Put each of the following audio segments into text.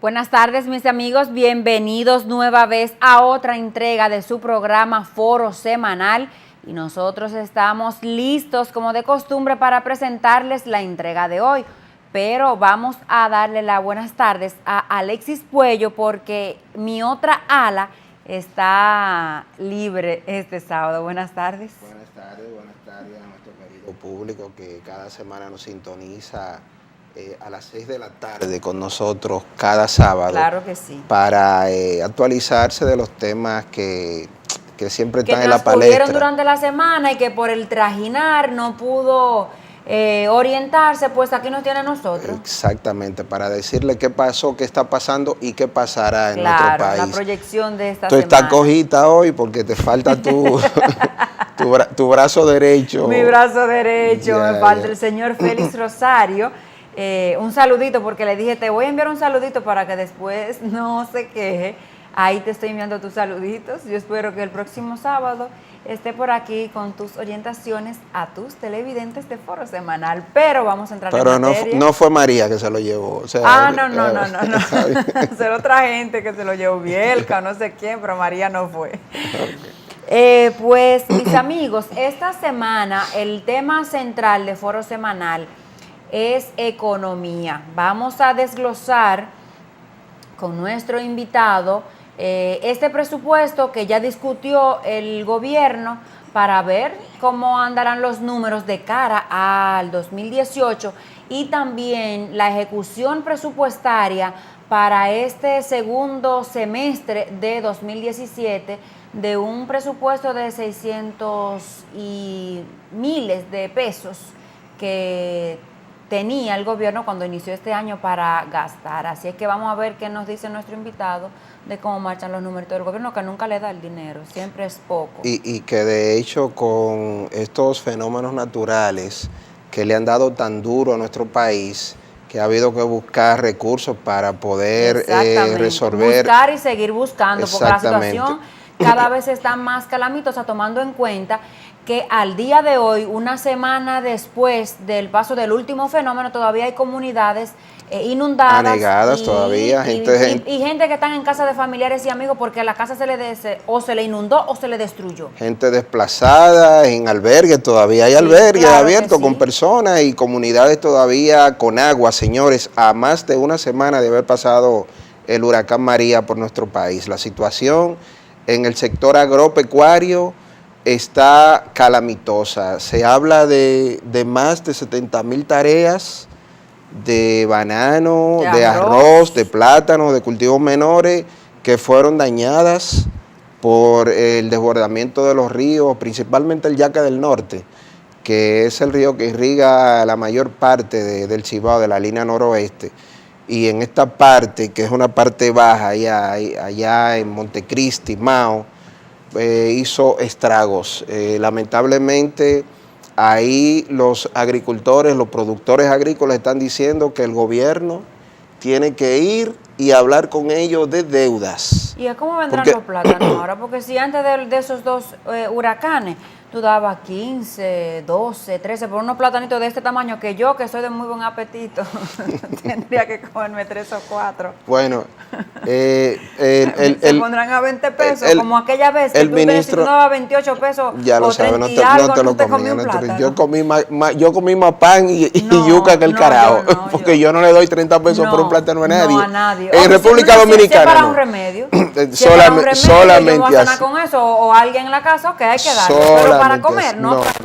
Buenas tardes, mis amigos, bienvenidos nueva vez a otra entrega de su programa Foro Semanal y nosotros estamos listos como de costumbre para presentarles la entrega de hoy, pero vamos a darle las buenas tardes a Alexis Puello porque mi otra ala está libre este sábado. Buenas tardes. Buenas tardes a nuestro querido público que cada semana nos sintoniza a las 6 de la tarde con nosotros cada sábado. Claro que sí. Para actualizarse de los temas que siempre están en la palestra. Que transcurrieron durante la semana y que por el trajinar no pudo orientarse, pues aquí nos tiene a nosotros. Exactamente, para decirle qué pasó, qué está pasando y qué pasará en nuestro país. La proyección de esta semana. Tú estás cojita hoy porque te falta tu brazo derecho. Mi brazo derecho, me falta el señor Félix Rosario. Un saludito porque le dije, te voy a enviar un saludito para que después no se queje. Ahí te estoy enviando tus saluditos. Yo espero que el próximo sábado esté por aquí con tus orientaciones a tus televidentes de Foro Semanal. Pero vamos a entrar en materia. Pero no fue María que se lo llevó. O sea, no. Será otra gente que se lo llevó, Bielka, no sé quién, pero María no fue. Okay. Pues, mis amigos, esta semana el tema central de Foro Semanal es economía. Vamos a desglosar con nuestro invitado este presupuesto que ya discutió el gobierno para ver cómo andarán los números de cara al 2018 y también la ejecución presupuestaria para este segundo semestre de 2017 de un presupuesto de 600 y miles de pesos que tenía el gobierno cuando inició este año para gastar. Así es que vamos a ver qué nos dice nuestro invitado de cómo marchan los numeritos del gobierno, que nunca le da el dinero, siempre es poco. Y que de hecho con estos fenómenos naturales que le han dado tan duro a nuestro país, que ha habido que buscar recursos para poder resolver. Buscar y seguir buscando, porque la situación cada vez está más calamitosa, tomando en cuenta que al día de hoy, una semana después del paso del último fenómeno, todavía hay comunidades inundadas. Anegadas todavía. Y gente que están en casa de familiares y amigos porque la casa se le inundó o se le destruyó. Gente desplazada en albergues, todavía hay albergues abiertos con personas y comunidades todavía con agua, señores, a más de una semana de haber pasado el huracán María por nuestro país. La situación en el sector agropecuario está calamitosa. Se habla de más de 70,000 tareas de banano, de arroz, de plátano, de cultivos menores que fueron dañadas por el desbordamiento de los ríos, principalmente el Yaque del Norte, que es el río que irriga la mayor parte del Cibao, de la línea noroeste. Y en esta parte, que es una parte baja, allá en Montecristi, Mao, hizo estragos. Lamentablemente, ahí los agricultores, los productores agrícolas están diciendo que el gobierno tiene que ir y hablar con ellos de deudas. ¿Y a cómo vendrán los plátanos ahora? Porque si antes de esos dos huracanes tú dabas 15, 12, 13 por unos platanitos de este tamaño, que yo, que soy de muy buen apetito, tendría que comerme 3 o 4. Bueno, se pondrán a 20 pesos, como aquella vez que el ministro, tú dabas 28 pesos ya lo o 30 sabes, no te lo comí. Yo comí más pan y yuca que el carajo, porque yo no le doy 30 pesos por un plátano a nadie. No, a nadie. En República Dominicana. Si para un remedio. Solamente yo voy a cenar con eso, o alguien en la casa, que hay que darle. Pero para comer,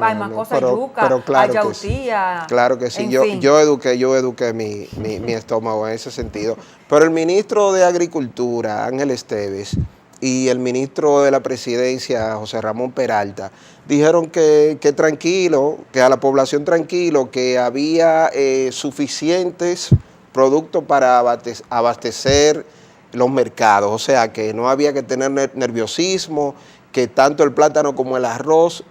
hay más cosas, yuca, hay yautía. Claro que sí, yo eduqué mi estómago en ese sentido. Pero el ministro de Agricultura, Ángel Esteves, y el ministro de la Presidencia, José Ramón Peralta, dijeron que tranquilo, que a la población tranquilo, que había suficientes productos para abastecer los mercados, o sea, que no había que tener nerviosismo, que tanto el plátano como el arroz,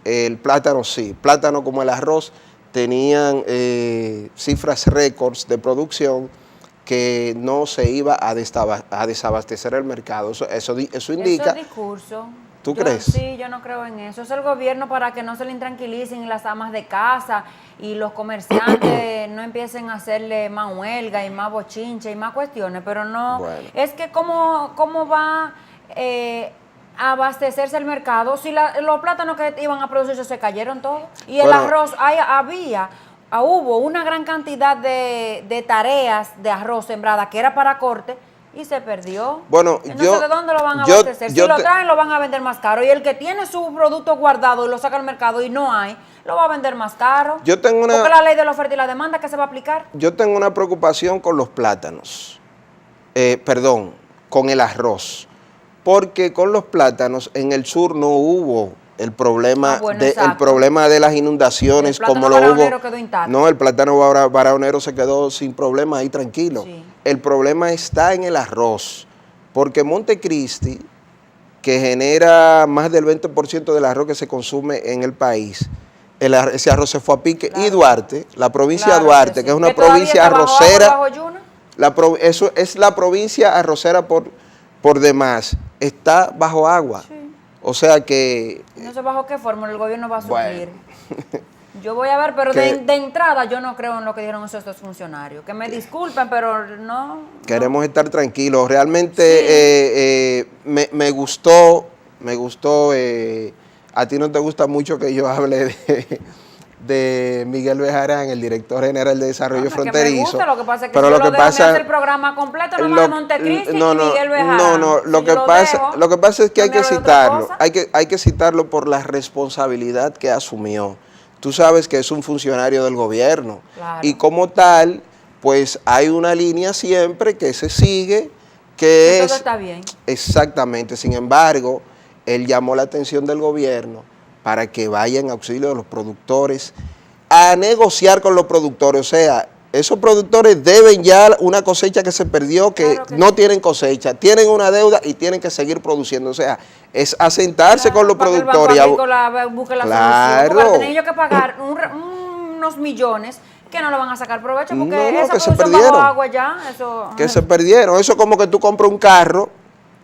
el plátano como el arroz tenían cifras récords de producción, que no se iba a desabastecer el mercado. Eso indica... Esos discursos ¿Tú crees? Sí, yo no creo en eso. Es el gobierno para que no se le intranquilicen las amas de casa y los comerciantes no empiecen a hacerle más huelga y más bochinche y más cuestiones, pero no. Bueno. Es que cómo va a abastecerse el mercado si los plátanos que iban a producirse se cayeron todos. Y el arroz, hubo una gran cantidad de tareas de arroz sembrada que era para corte, y se perdió. Bueno, no sé de dónde lo van a abastecer. Si lo traen, lo van a vender más caro. Y el que tiene su producto guardado y lo saca al mercado y no hay, lo va a vender más caro. Porque la ley de la oferta y la demanda, ¿qué se va a aplicar? Yo tengo una preocupación con los plátanos. Con el arroz. Porque con los plátanos en el sur no hubo el problema, el problema de las inundaciones como lo hubo. Quedó intacto. No, el plátano baraonero se quedó sin problema ahí tranquilo. Sí. El problema está en el arroz, porque Montecristi, que genera más del 20% del arroz que se consume en el país, ese arroz se fue a pique. Claro. Y Duarte, la provincia de Duarte, que es una provincia arrocera, eso es la provincia arrocera por demás, está bajo agua. Sí. O sea que... No sé bajo qué forma el gobierno va a suplir. Bueno. Yo voy a ver, pero de entrada yo no creo en lo que dijeron esos dos funcionarios. Que me disculpen, pero no. Queremos estar tranquilos. Realmente sí. Me gustó. A ti no te gusta mucho que yo hable de Miguel Bejarán, el director general de Desarrollo Fronterizo. Me gusta, lo que pasa es que pero si me hace el programa completo, no de Montecristi y Miguel Bejarán. Lo que pasa es que hay que citarlo. Hay que citarlo por la responsabilidad que asumió. Tú sabes que es un funcionario del gobierno. Claro. Y como tal, pues hay una línea siempre que se sigue, que todo está bien. Exactamente. Sin embargo, él llamó la atención del gobierno para que vaya en auxilio de los productores a negociar con los productores. O sea, esos productores deben ya una cosecha que se perdió, que no tienen cosecha, tienen una deuda y tienen que seguir produciendo. O sea, es asentarse con los productores. Busque la solución, porque tienen ellos que pagar unos millones que no le van a sacar provecho, porque esa producción bajo agua ya, que se perdieron. Eso es como que tú compras un carro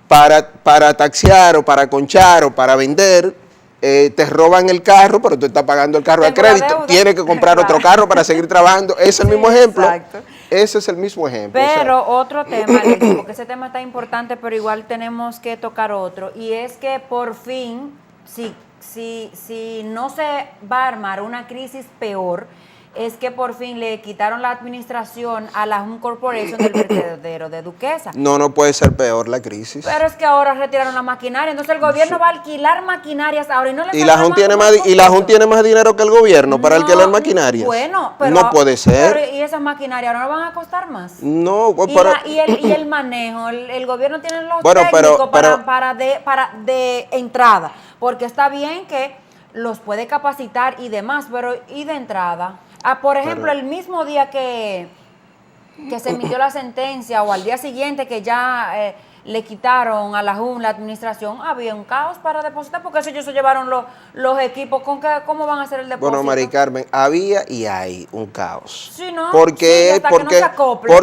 para taxiar o para conchar o para vender. Te roban el carro, pero tú estás pagando el carro a crédito, tienes que comprar otro carro para seguir trabajando. Es el mismo ejemplo. Exacto. Ese es el mismo ejemplo. Pero otro tema, Alexis, porque ese tema está importante, pero igual tenemos que tocar otro, y es que por fin, si no se va a armar una crisis peor, es que por fin le quitaron la administración a la Jun Corporation del vertedero de Duquesa. No puede ser peor la crisis. Pero es que ahora retiraron la maquinaria, entonces el gobierno va a alquilar maquinarias ahora y no le y la Jun tiene más dinero que el gobierno para alquilar maquinarias. Bueno, pero no puede ser. Pero, ¿y esas maquinarias ahora no van a costar más? No, pues y el manejo, el gobierno tiene los técnicos para de entrada, porque está bien que los puede capacitar y demás, pero ¿y de entrada? Por ejemplo, el mismo día que se emitió la sentencia o al día siguiente que ya le quitaron a la Jun la administración, había un caos para depositar, porque ellos se llevaron los equipos. ¿Cómo van a hacer el depósito? Bueno, Mari Carmen, había y hay un caos. Sí, ¿no? Porque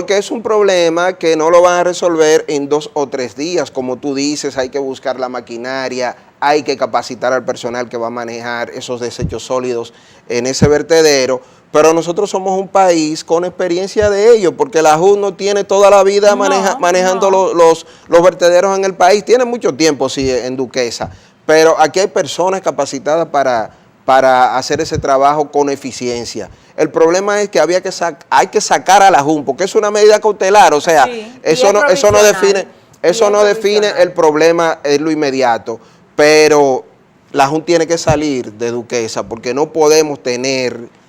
es un problema que no lo van a resolver en 2 o 3 días. Como tú dices, hay que buscar la maquinaria, hay que capacitar al personal que va a manejar esos desechos sólidos en ese vertedero. Pero nosotros somos un país con experiencia de ello, porque la Jun no tiene toda la vida manejando los vertederos en el país. Tiene mucho tiempo, sí, en Duquesa, pero aquí hay personas capacitadas para hacer ese trabajo con eficiencia. El problema es que hay que sacar a la Jun, porque es una medida cautelar, o sea, sí, eso no define el problema en lo inmediato, pero la Jun tiene que salir de Duquesa, porque no podemos tener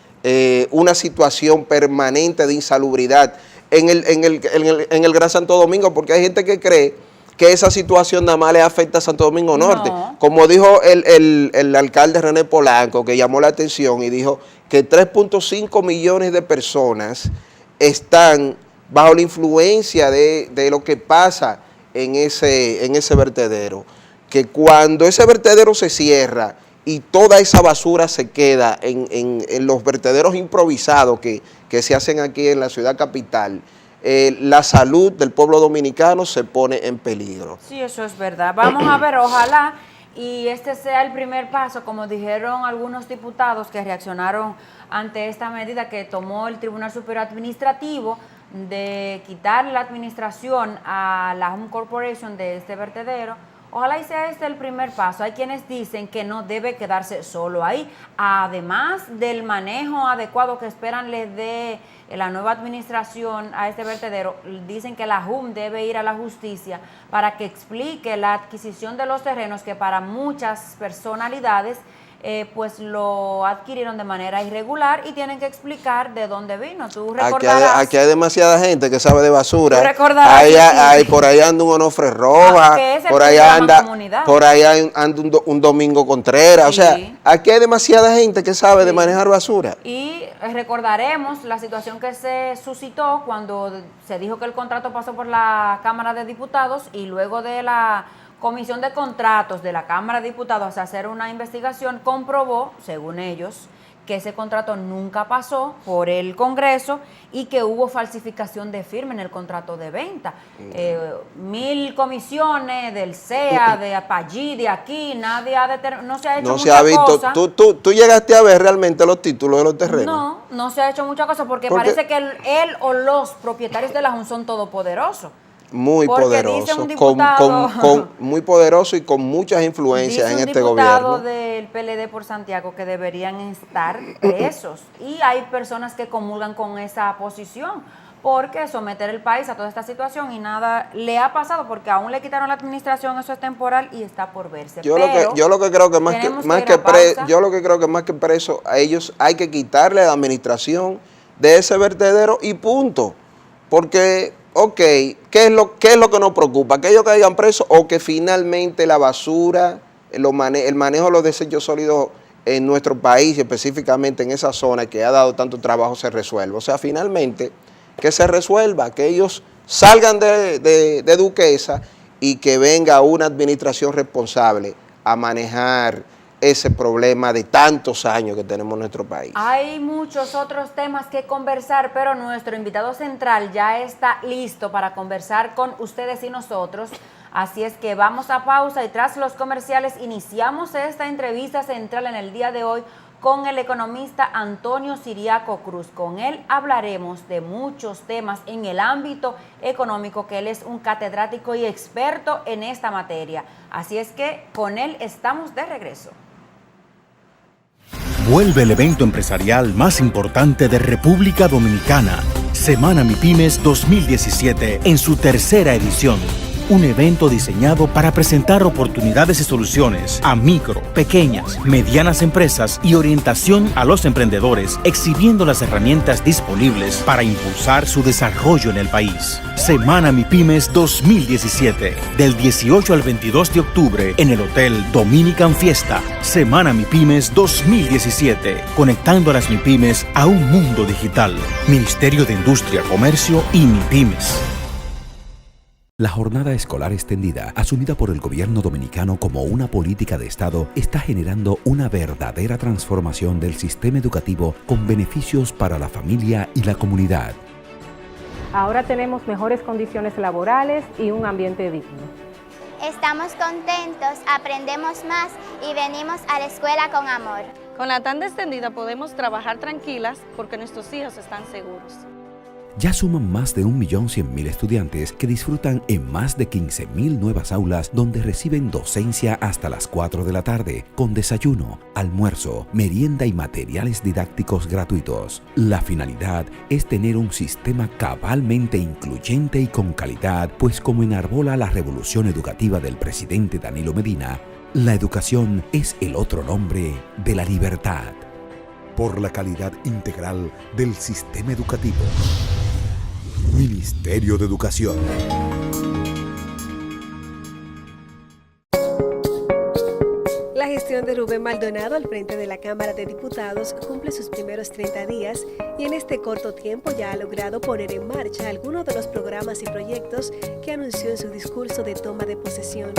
una situación permanente de insalubridad en el Gran Santo Domingo, porque hay gente que cree que esa situación nada más le afecta a Santo Domingo Norte. No. Como dijo el alcalde René Polanco, que llamó la atención y dijo que 3.5 millones de personas están bajo la influencia de lo que pasa en ese vertedero. Que cuando ese vertedero se cierra y toda esa basura se queda en los vertederos improvisados que se hacen aquí en la ciudad capital, la salud del pueblo dominicano se pone en peligro. Sí, eso es verdad. Vamos a ver, ojalá y este sea el primer paso, como dijeron algunos diputados que reaccionaron ante esta medida que tomó el Tribunal Superior Administrativo de quitar la administración a la Home Corporation de este vertedero. Ojalá y sea este el primer paso. Hay quienes dicen que no debe quedarse solo ahí, además del manejo adecuado que esperan les dé la nueva administración a este vertedero. Dicen que la JUM debe ir a la justicia para que explique la adquisición de los terrenos que para muchas personalidades pues lo adquirieron de manera irregular y tienen que explicar de dónde vino. Tú recordarás. Aquí hay demasiada gente que sabe de basura. Tú recordarás. Por ahí anda un Onofre Rojas, por ahí anda un Domingo Contreras. Sí. O sea, aquí hay demasiada gente que sabe de manejar basura. Y recordaremos la situación que se suscitó cuando se dijo que el contrato pasó por la Cámara de Diputados y luego de la Comisión de Contratos de la Cámara de Diputados a hacer una investigación, comprobó, según ellos, que ese contrato nunca pasó por el Congreso y que hubo falsificación de firma en el contrato de venta. 1000 comisiones del CEA, de allí, de aquí, nadie no se ha hecho mucha cosa. ¿Tú llegaste a ver realmente los títulos de los terrenos? No se ha hecho mucha cosa porque parece que él o los propietarios de la JUN son todopoderosos. Muy poderoso, muy poderoso y con muchas influencias en este gobierno. Dice un diputado del PLD por Santiago que deberían estar presos y hay personas que comulgan con esa posición porque someter el país a toda esta situación y nada le ha pasado porque aún le quitaron la administración, eso es temporal y está por verse. Yo lo que creo que más que preso a ellos hay que quitarle la administración de ese vertedero y punto, porque ¿qué es lo que nos preocupa? ¿Que ellos caigan presos o que finalmente la basura, el manejo de los desechos sólidos en nuestro país, específicamente en esa zona que ha dado tanto trabajo, se resuelva? O sea, finalmente que se resuelva, que ellos salgan de Duquesa y que venga una administración responsable a manejar ese problema de tantos años que tenemos en nuestro país. Hay muchos otros temas que conversar, pero nuestro invitado central ya está listo para conversar con ustedes y nosotros. Así es que vamos a pausa y tras los comerciales iniciamos esta entrevista central en el día de hoy con el economista Antonio Ciriaco Cruz. Con él hablaremos de muchos temas en el ámbito económico, que él es un catedrático y experto en esta materia. Así es que con él estamos de regreso. Vuelve el evento empresarial más importante de República Dominicana, Semana MIPYMES 2017, en su tercera edición. Un evento diseñado para presentar oportunidades y soluciones a micro, pequeñas, medianas empresas y orientación a los emprendedores, exhibiendo las herramientas disponibles para impulsar su desarrollo en el país. Semana MIPYMES 2017, del 18 al 22 de octubre en el Hotel Dominican Fiesta. Semana MIPYMES 2017, conectando a las MIPYMES a un mundo digital. Ministerio de Industria, Comercio y MIPYMES. La jornada escolar extendida, asumida por el gobierno dominicano como una política de Estado, está generando una verdadera transformación del sistema educativo con beneficios para la familia y la comunidad. Ahora tenemos mejores condiciones laborales y un ambiente digno. Estamos contentos, aprendemos más y venimos a la escuela con amor. Con la tanda extendida podemos trabajar tranquilas porque nuestros hijos están seguros. Ya suman más de 1.100.000 estudiantes que disfrutan en más de 15.000 nuevas aulas donde reciben docencia hasta las 4 de la tarde, con desayuno, almuerzo, merienda y materiales didácticos gratuitos. La finalidad es tener un sistema cabalmente incluyente y con calidad, pues como enarbola la revolución educativa del presidente Danilo Medina, la educación es el otro nombre de la libertad. Por la calidad integral del sistema educativo. Ministerio de Educación. La gestión de Rubén Maldonado al frente de la Cámara de Diputados cumple sus primeros 30 días y en este corto tiempo ya ha logrado poner en marcha algunos de los programas y proyectos que anunció en su discurso de toma de posesión.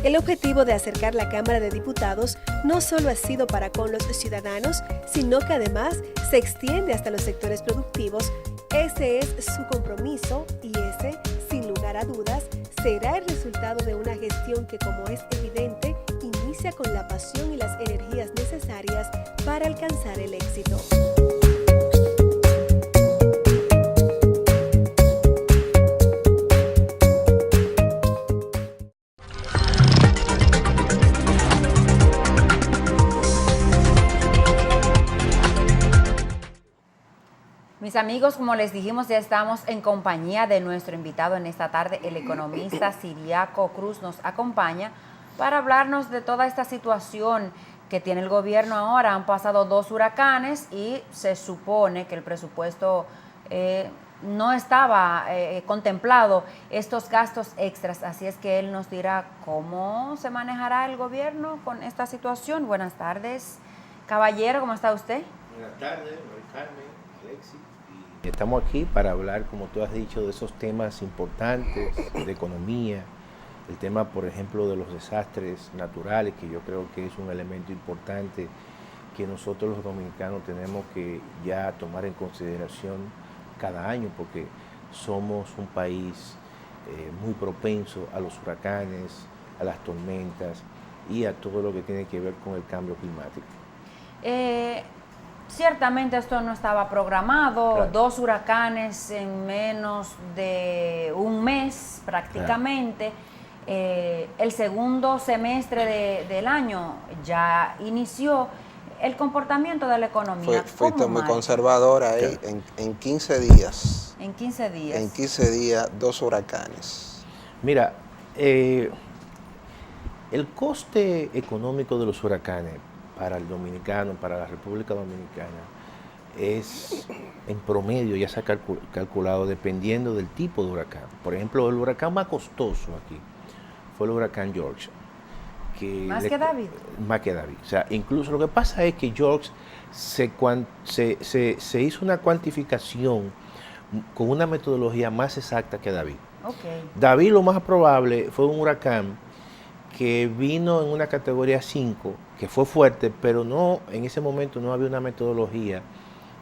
El objetivo de acercar la Cámara de Diputados no solo ha sido para con los ciudadanos, sino que además se extiende hasta los sectores productivos. Ese es su compromiso y ese, sin lugar lugar a dudas, será el resultado de una gestión que, como es evidente, inicia con la pasión y las energías necesarias para alcanzar el éxito. Mis amigos, como les dijimos, ya estamos en compañía de nuestro invitado en esta tarde, el economista Ciriaco Cruz nos acompaña para hablarnos de toda esta situación que tiene el gobierno ahora. Han pasado 2 huracanes y se supone que el presupuesto no estaba contemplado estos gastos extras, así es que él nos dirá cómo se manejará el gobierno con esta situación. Buenas tardes, caballero, ¿cómo está usted? Buenas tardes, María Carmen, Alexis. Estamos aquí para hablar, como tú has dicho, de esos temas importantes de economía, el tema, por ejemplo, de los desastres naturales, que yo creo que es un elemento importante que nosotros los dominicanos tenemos que ya tomar en consideración cada año, porque somos un país muy propenso a los huracanes, a las tormentas y a todo lo que tiene que ver con el cambio climático. Ciertamente esto no estaba programado, Claro. 2 huracanes en menos de un mes prácticamente. El segundo semestre del año ya inició. El comportamiento de la economía. Fuiste muy marcha? conservadora ahí, en 15 días. En 15 días. En 15 días, 2 huracanes. Mira, el coste económico de los huracanes para el dominicano, para la República Dominicana, es en promedio, ya se ha calculado dependiendo del tipo de huracán. Por ejemplo, el huracán más costoso aquí fue el huracán George. ¿Más que David? Más que David. O sea, incluso lo que pasa es que George se hizo una cuantificación con una metodología más exacta que David. Okay. David, lo más probable, fue un huracán que vino en una categoría 5, que fue fuerte, pero no, en ese momento no había una metodología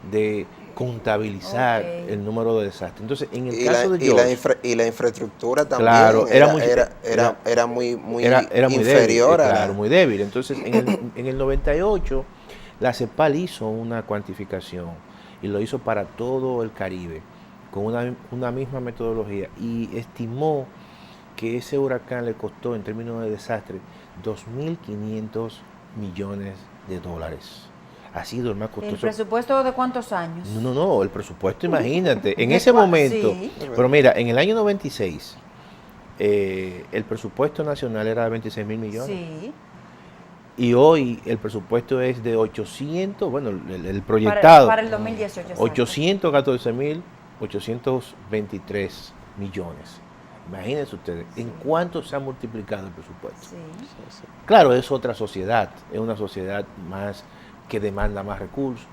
de contabilizar el número de desastres. Entonces, en el caso de George, y la infraestructura también, claro, era muy débil, inferior claro, muy débil. Entonces, en el 98, la CEPAL hizo una cuantificación y lo hizo para todo el Caribe, con una misma metodología, y estimó que ese huracán le costó, en términos de desastre, $2.500 millones. Ha sido el más costoso. ¿El presupuesto de cuántos años? No, el presupuesto, imagínate, en ese momento, sí. Pero mira, en el año 96, el presupuesto nacional era de 26.000 millones. Sí. Y hoy el presupuesto es de 800, bueno, el proyectado. Para el 2018. 814.823 millones. Imagínense ustedes, ¿en cuánto se ha multiplicado el presupuesto? Sí. Claro, es otra sociedad, es una sociedad más que demanda más recursos,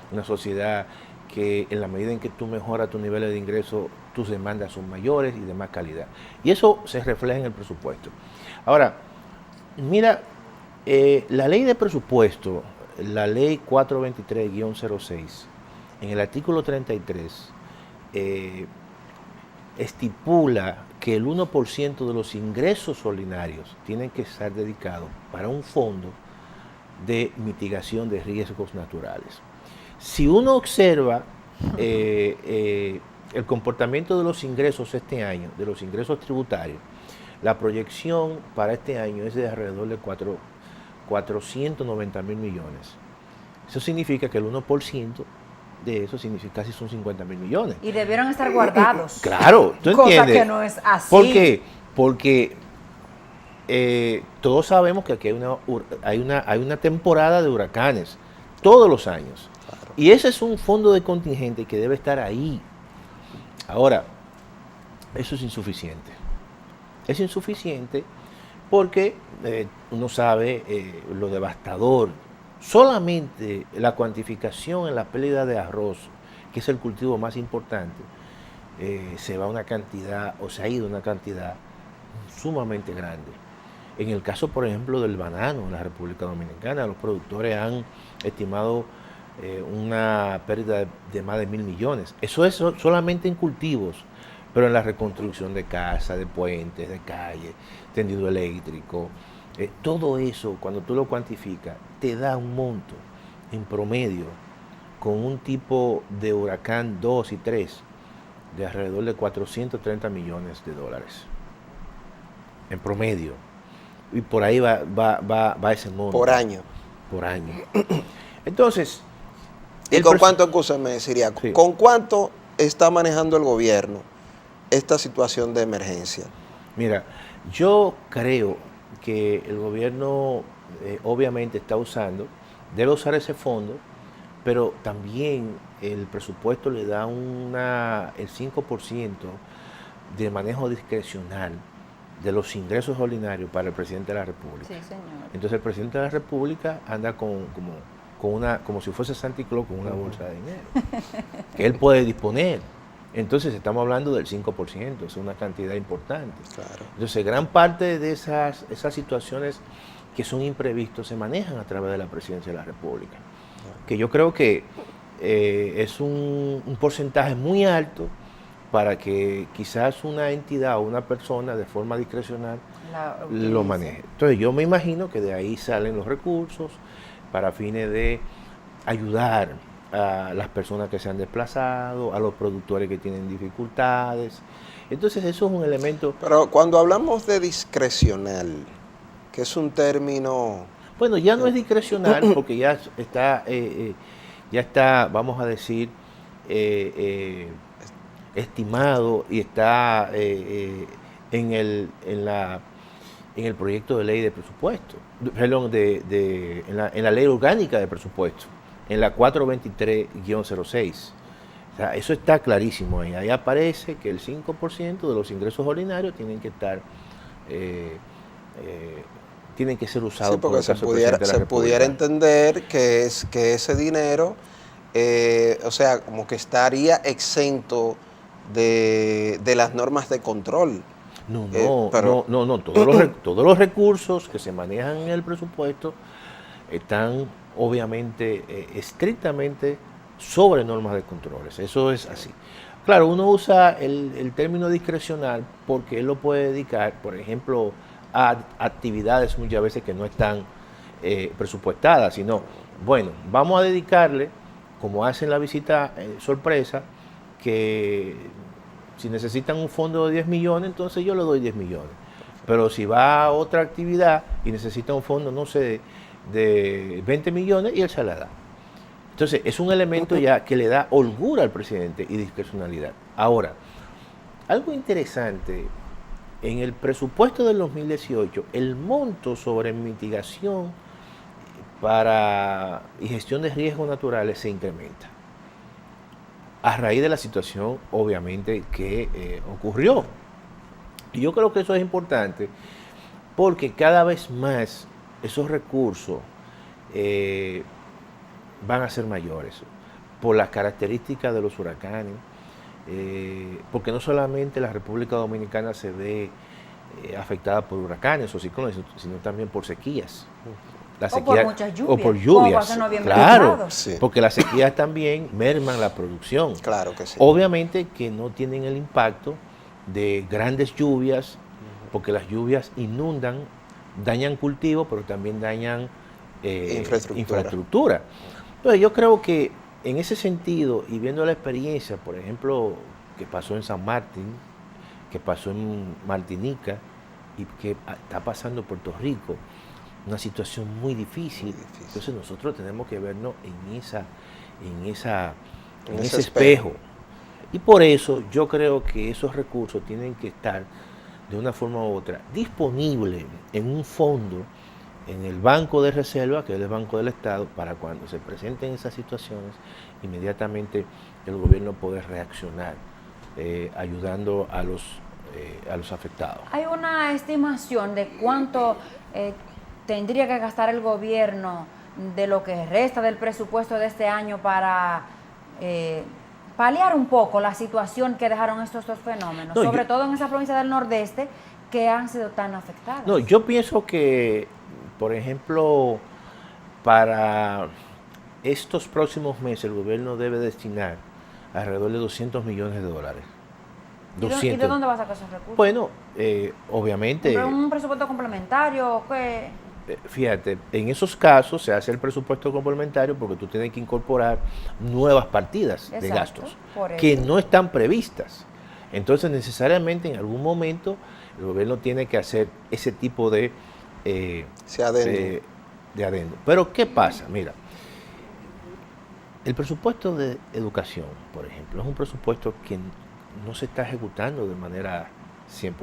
una sociedad que en la medida en que tú mejoras tu nivel de ingreso, tus demandas son mayores y de más calidad. Y eso se refleja en el presupuesto. Ahora, mira, la ley de presupuesto, la ley 423-06, en el artículo 33, estipula que el 1% de los ingresos ordinarios tienen que estar dedicados para un fondo de mitigación de riesgos naturales. Si uno observa el comportamiento de los ingresos este año, de los ingresos tributarios, la proyección para este año es de alrededor de 490.000 millones. Eso significa que el 1% de eso significa casi son 50.000 millones. Y debieron estar guardados. Claro, ¿tú entiendes? Cosa que no es así. ¿Por qué? Porque todos sabemos que aquí hay una temporada de huracanes todos los años. Claro. Y ese es un fondo de contingente que debe estar ahí. Ahora, eso es insuficiente. Es insuficiente porque uno sabe lo devastador. Solamente la cuantificación en la pérdida de arroz, que es el cultivo más importante, se va una cantidad, o se ha ido una cantidad sumamente grande. En el caso, por ejemplo, del banano en la República Dominicana, los productores han estimado una pérdida de más de 1.000 millones. Eso es solamente en cultivos. pero en la reconstrucción de casas, de puentes, de calles, tendido eléctrico, todo eso, cuando tú lo cuantificas, te da un monto en promedio con un tipo de huracán 2 y 3 de alrededor de 430 millones de dólares en promedio. Y por ahí va ese monto. Por año. Por año. Entonces... ¿Y con cuánto, escúchame, Siriaco, sí, con cuánto está manejando el gobierno esta situación de emergencia? Mira, yo creo que el gobierno obviamente debe usar ese fondo, pero también el presupuesto le da el 5% de manejo discrecional de los ingresos ordinarios para el presidente de la República. Sí, señor. Entonces el presidente de la República anda como si fuese Santa Claus con una bolsa de dinero, que él puede disponer. Entonces estamos hablando del 5%, es una cantidad importante. Claro. Entonces gran parte de esas situaciones que son imprevistos se manejan a través de la Presidencia de la República, que yo creo que es un porcentaje muy alto para que quizás una entidad o una persona de forma discrecional lo maneje. Entonces yo me imagino que de ahí salen los recursos para fines de ayudar a las personas que se han desplazado, a los productores que tienen dificultades. Entonces eso es un elemento... Pero cuando hablamos de discrecional, que es un término... Bueno, ya no es discrecional porque ya está, vamos a decir, estimado y está en el proyecto de ley de presupuesto, perdón, en la ley orgánica de presupuesto, en la 423-06. O sea, eso está clarísimo ahí. Ahí aparece que el 5% de los ingresos ordinarios tienen que estar, tienen que ser usados. Sí, porque se pudiera entender que ese dinero, o sea, como que estaría exento de las normas de control. No, todos los recursos que se manejan en el presupuesto están obviamente estrictamente sobre normas de controles. Eso es así. Claro, uno usa el término discrecional porque él lo puede dedicar, por ejemplo, a actividades muchas veces que no están presupuestadas, sino, bueno, vamos a dedicarle, como hacen la visita sorpresa, que si necesitan un fondo de 10 millones, entonces yo le doy 10 millones. Pero si va a otra actividad y necesita un fondo, no sé, de 20 millones, y él se la da. Entonces, es un elemento ya que le da holgura al presidente y discrecionalidad. Ahora, algo interesante, en el presupuesto del 2018, el monto sobre mitigación y gestión de riesgos naturales se incrementa. A raíz de la situación, obviamente, que ocurrió. Y yo creo que eso es importante porque cada vez más esos recursos van a ser mayores por las características de los huracanes, porque no solamente la República Dominicana se ve afectada por huracanes o ciclones, sino también por sequías. O por muchas lluvias. O por lluvias. Claro, sí, porque las sequías también merman la producción. Claro que sí. Obviamente que no tienen el impacto de grandes lluvias, porque las lluvias inundan, dañan cultivos, pero también dañan infraestructura. Entonces yo creo que en ese sentido, y viendo la experiencia, por ejemplo, que pasó en San Martín, que pasó en Martinica y que está pasando en Puerto Rico, una situación muy difícil. Entonces nosotros tenemos que vernos en ese espejo. Y por eso yo creo que esos recursos tienen que estar de una forma u otra disponibles en un fondo, en el Banco de Reserva, que es el Banco del Estado, para cuando se presenten esas situaciones, inmediatamente el gobierno puede reaccionar, ayudando a los afectados. ¿Hay una estimación de cuánto tendría que gastar el gobierno de lo que resta del presupuesto de este año para paliar un poco la situación que dejaron estos dos fenómenos, sobre todo en esa provincia del Nordeste que han sido tan afectadas? No, yo pienso que, por ejemplo, para estos próximos meses el gobierno debe destinar alrededor de $200 millones ¿Y de dónde va a sacar esos recursos? Bueno, obviamente... ¿Un presupuesto complementario? ¿Qué? Fíjate, en esos casos se hace el presupuesto complementario porque tú tienes que incorporar nuevas partidas de gastos que no están previstas. Entonces, necesariamente en algún momento el gobierno tiene que hacer ese tipo de adendo. Pero, ¿qué pasa? Mira, el presupuesto de educación, por ejemplo, es un presupuesto que no se está ejecutando de manera 100%.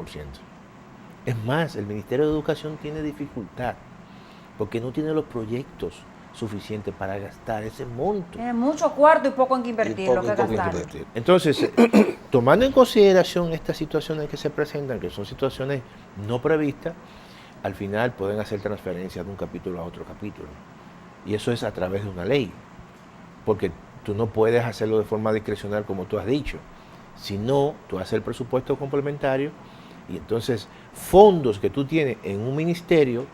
Es más, el Ministerio de Educación tiene dificultad porque no tiene los proyectos suficientes para gastar ese monto. Tiene mucho cuarto y poco en que invertir, lo que gastar. Entonces, tomando en consideración estas situaciones que se presentan, que son situaciones no previstas, al final pueden hacer transferencias de un capítulo a otro capítulo. Y eso es a través de una ley. Porque tú no puedes hacerlo de forma discrecional como tú has dicho. Si no, tú haces el presupuesto complementario y entonces fondos que tú tienes en un ministerio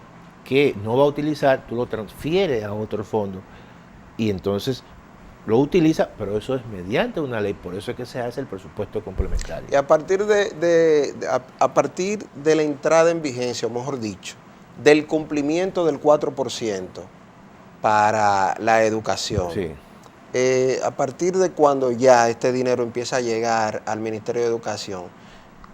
que no va a utilizar, tú lo transfieres a otro fondo y entonces lo utiliza, pero eso es mediante una ley, por eso es que se hace el presupuesto complementario. Y a partir a partir de la entrada en vigencia, o mejor dicho, del cumplimiento del 4% para la educación, sí. A partir de cuando ya este dinero empieza a llegar al Ministerio de Educación,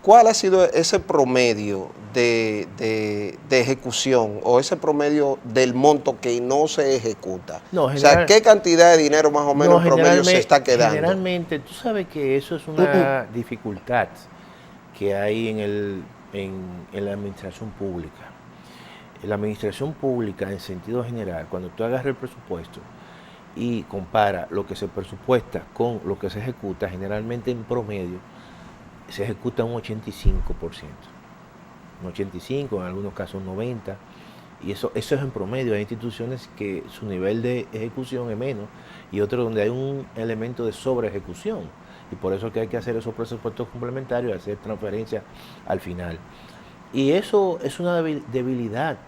¿cuál ha sido ese promedio de ejecución o ese promedio del monto que no se ejecuta? O sea, ¿qué cantidad de dinero más o menos en promedio se está quedando? Generalmente, tú sabes que eso es una dificultad que hay en la administración pública. En la administración pública, en sentido general, cuando tú agarras el presupuesto y compara lo que se presupuesta con lo que se ejecuta, generalmente en promedio se ejecuta un 85%, un 85%, en algunos casos un 90%, y eso es en promedio. Hay instituciones que su nivel de ejecución es menos y otros donde hay un elemento de sobre ejecución, y por eso es que hay que hacer esos presupuestos complementarios y hacer transferencias al final. Y eso es una debilidad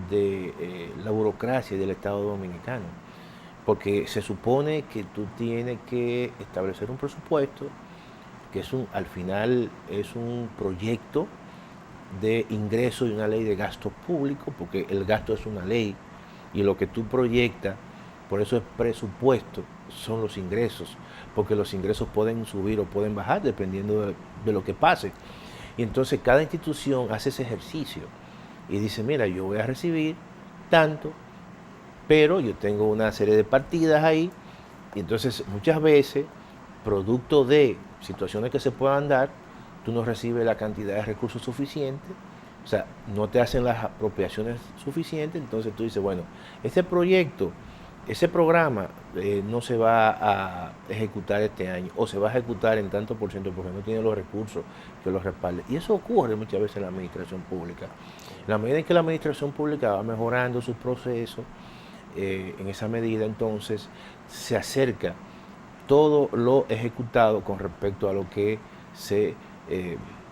de la burocracia del Estado Dominicano, porque se supone que tú tienes que establecer un presupuesto que al final es un proyecto de ingreso y una ley de gasto público, porque el gasto es una ley y lo que tú proyectas, por eso es presupuesto, son los ingresos, porque los ingresos pueden subir o pueden bajar dependiendo de lo que pase. Y entonces cada institución hace ese ejercicio y dice, mira, yo voy a recibir tanto, pero yo tengo una serie de partidas ahí, y entonces muchas veces, producto de situaciones que se puedan dar, tú no recibes la cantidad de recursos suficiente, o sea, no te hacen las apropiaciones suficientes, entonces tú dices, bueno, este proyecto, ese programa no se va a ejecutar este año, o se va a ejecutar en tanto por ciento porque no tiene los recursos que los respalden. Y eso ocurre muchas veces en la administración pública. En la medida en que la administración pública va mejorando sus procesos, en esa medida entonces se acerca todo lo ejecutado con respecto a lo que se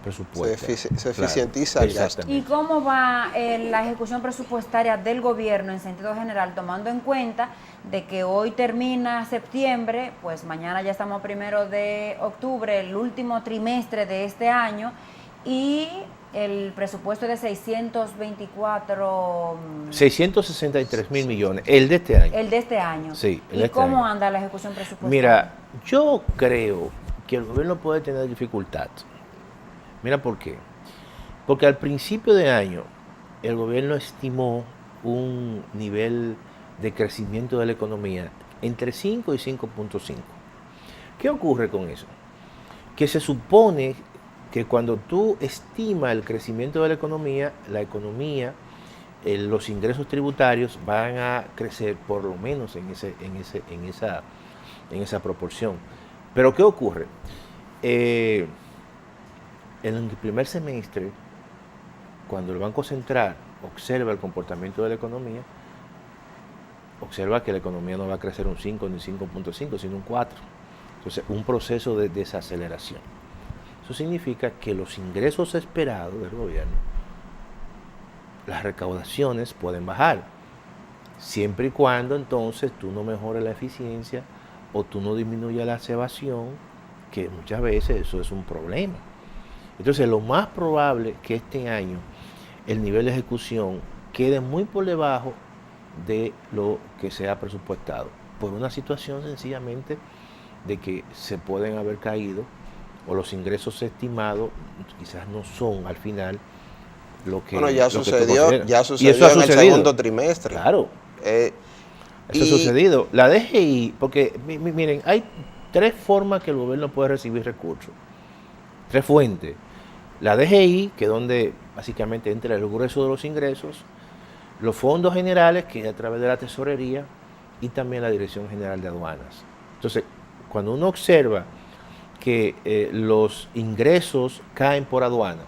presupuesta. Se eficientiza el gasto. ¿Y cómo va la ejecución presupuestaria del gobierno en sentido general, tomando en cuenta de que hoy termina septiembre, pues mañana ya estamos 1 de octubre, el último trimestre de este año, y el presupuesto de 663 mil millones, el de este año. El de este año. Sí, ¿Y cómo anda la ejecución presupuestaria? Mira, yo creo que el gobierno puede tener dificultad. Mira por qué. Porque al principio de año el gobierno estimó un nivel de crecimiento de la economía entre 5 y 5.5. ¿Qué ocurre con eso? Que se supone que cuando tú estimas el crecimiento de la economía, los ingresos tributarios van a crecer por lo menos en esa proporción. Pero ¿qué ocurre? En el primer semestre, cuando el Banco Central observa el comportamiento de la economía, observa que la economía no va a crecer un 5 ni 5.5, sino un 4. Entonces, un proceso de desaceleración. Eso significa que los ingresos esperados del gobierno, las recaudaciones pueden bajar, siempre y cuando entonces tú no mejores la eficiencia o tú no disminuyas la evasión, que muchas veces eso es un problema. Entonces, lo más probable que este año el nivel de ejecución quede muy por debajo de lo que se ha presupuestado, por una situación sencillamente de que se pueden haber caído o los ingresos estimados quizás no son al final lo que... Bueno, ya lo sucedió que en el segundo trimestre. Claro. Eso ha sucedido. La DGI, porque miren, hay 3 formas que el gobierno puede recibir recursos. 3 fuentes. La DGI, que es donde básicamente entra el grueso de los ingresos, los fondos generales, que es a través de la tesorería, y también la Dirección General de Aduanas. Entonces, cuando uno observa que los ingresos caen por aduana,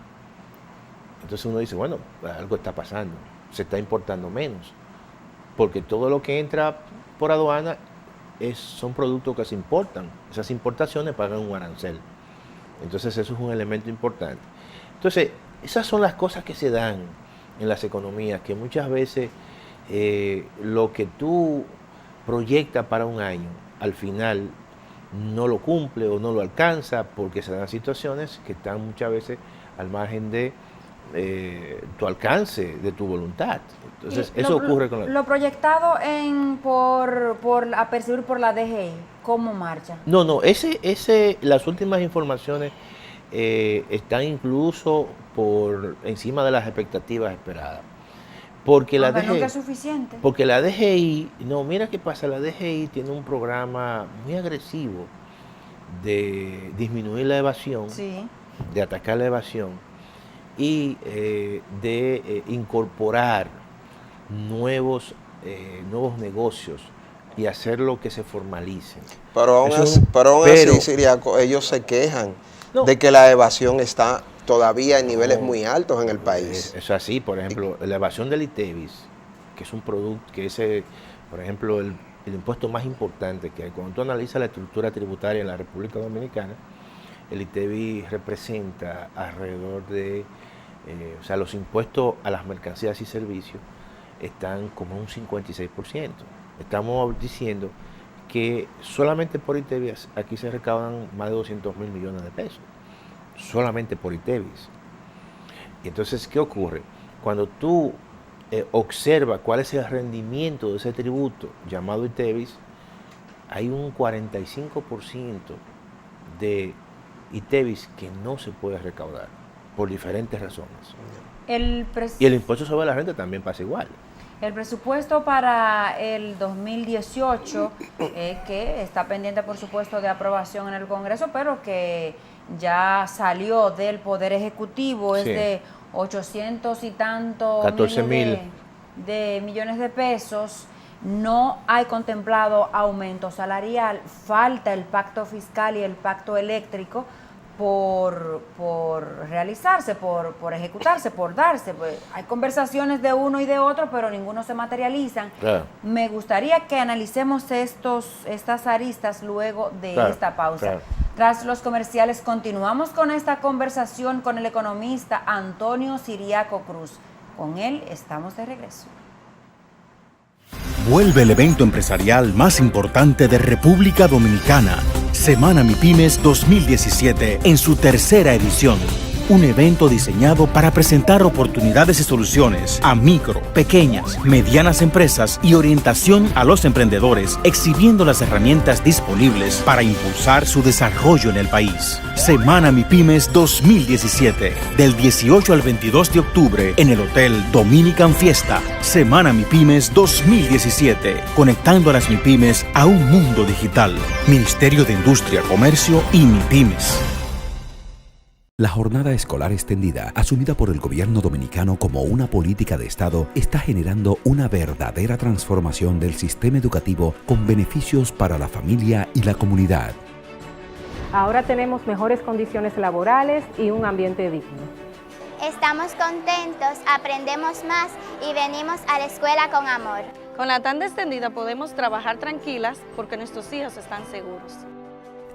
entonces uno dice, bueno, algo está pasando, se está importando menos, porque todo lo que entra por aduana son productos que se importan. Esas importaciones pagan un arancel. Entonces eso es un elemento importante. Entonces, esas son las cosas que se dan en las economías, que muchas veces lo que tú proyectas para un año, al final no lo cumple o no lo alcanza, porque se dan situaciones que están muchas veces al margen de tu alcance, de tu voluntad. Entonces, eso ocurre con lo proyectado a percibir por la DGI, ¿cómo marcha? No, las últimas informaciones están incluso por encima de las expectativas esperadas. Porque la DGI, nunca es suficiente. Porque la DGI, mira qué pasa, la DGI tiene un programa muy agresivo de disminuir la evasión, sí, de atacar la evasión y de incorporar nuevos negocios y hacerlo que se formalicen. Pero aún así, Ciriaco, ellos se quejan de que la evasión está todavía en niveles muy altos en el país. Eso es así, por ejemplo, la evasión del ITEVIS, que es un producto, que es, por ejemplo, el impuesto más importante que hay. Cuando tú analizas la estructura tributaria en la República Dominicana, el ITEVIS representa alrededor de, los impuestos a las mercancías y servicios están como un 56%. Estamos diciendo que solamente por ITEVIS aquí se recaudan más de 200 mil millones de pesos. Solamente por ITEVIS. Y entonces, ¿qué ocurre? Cuando tú observas cuál es el rendimiento de ese tributo llamado ITEVIS, hay un 45% de ITEVIS que no se puede recaudar por diferentes razones. Y el impuesto sobre la renta también pasa igual. El presupuesto para el 2018, que está pendiente, por supuesto, de aprobación en el Congreso, pero que ya salió del Poder Ejecutivo, es de 800 y tantos 14.000 de millones de pesos. No hay contemplado aumento salarial, falta el pacto fiscal y el pacto eléctrico por realizarse, por ejecutarse, por darse. Pues hay conversaciones de uno y de otro, pero ninguno se materializan. Claro. Me gustaría que analicemos estas aristas luego de esta pausa. Claro. Tras los comerciales, continuamos con esta conversación con el economista Antonio Ciriaco Cruz. Con él estamos de regreso. Vuelve el evento empresarial más importante de República Dominicana, Semana MIPYMES 2017, en su tercera edición. Un evento diseñado para presentar oportunidades y soluciones a micro, pequeñas, medianas empresas y orientación a los emprendedores, exhibiendo las herramientas disponibles para impulsar su desarrollo en el país. Semana MIPYMES 2017, del 18 al 22 de octubre en el Hotel Dominican Fiesta. Semana MIPYMES 2017, conectando a las MIPYMES a un mundo digital. Ministerio de Industria, Comercio y MIPYMES. La jornada escolar extendida, asumida por el gobierno dominicano como una política de Estado, está generando una verdadera transformación del sistema educativo con beneficios para la familia y la comunidad. Ahora tenemos mejores condiciones laborales y un ambiente digno. Estamos contentos, aprendemos más y venimos a la escuela con amor. Con la tanda extendida podemos trabajar tranquilas porque nuestros hijos están seguros.